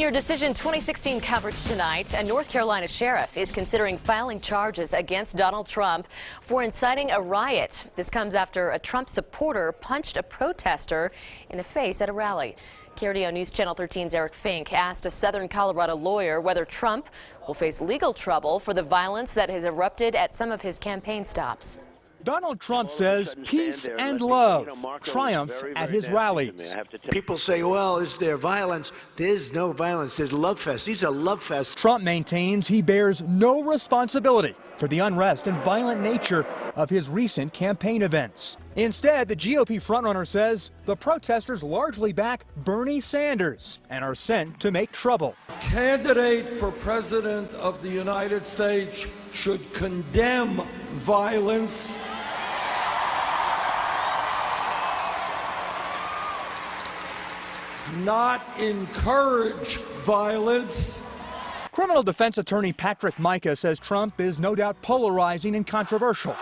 your Decision 2016 coverage tonight, a North Carolina sheriff is considering filing charges against Donald Trump for inciting a riot. This comes after a Trump supporter punched a protester in the face at a rally. KRDO News Channel 13's Eric Fink asked a Southern Colorado lawyer whether Trump will face legal trouble for the violence that has erupted at some of his campaign stops. Donald Trump says peace and love triumph at his rallies. People say, well, is there violence? There's no violence. There's love fest. These are love fests. Trump maintains he bears no responsibility for the unrest and violent nature of his recent campaign events. Instead, the GOP frontrunner says the protesters largely back Bernie Sanders and are sent to make trouble. Candidate for President of the United States should condemn violence, not encourage violence. Criminal defense attorney Patrick Micah says Trump is no doubt polarizing and controversial.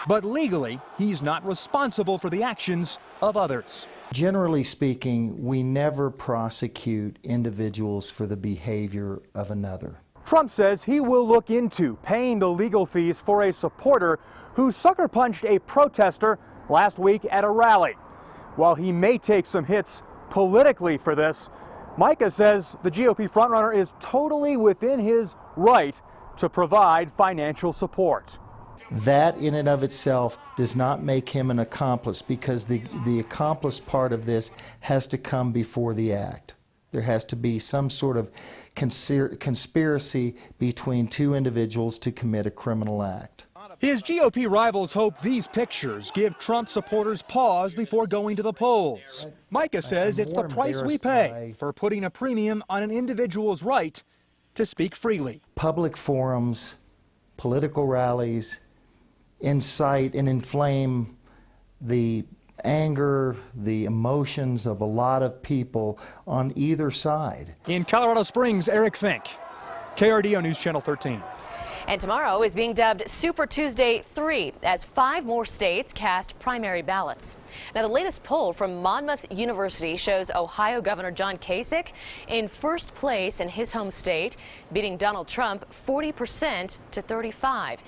But legally, he's not responsible for the actions of others. Generally speaking, we never prosecute individuals for the behavior of another. Trump says he will look into paying the legal fees for a supporter who sucker punched a protester last week at a rally. While he may take some hits politically for this, Micah says the GOP frontrunner is totally within his right to provide financial support. That in and of itself does not make him an accomplice, because the accomplice part of this has to come before the act. There has to be some sort of conspiracy between two individuals to commit a criminal act. His GOP rivals hope these pictures give Trump supporters pause before going to the polls. Micah says it's the price we pay for putting a premium on an individual's right to speak freely. Public forums, political rallies, incite and inflame the anger, the emotions of a lot of people on either side. In Colorado Springs, Eric Fink, KRDO News Channel 13. And tomorrow is being dubbed Super Tuesday 3 as 5 more states cast primary ballots. Now, the latest poll from Monmouth University shows Ohio Governor John Kasich in first place in his home state, beating Donald Trump 40% to 35%.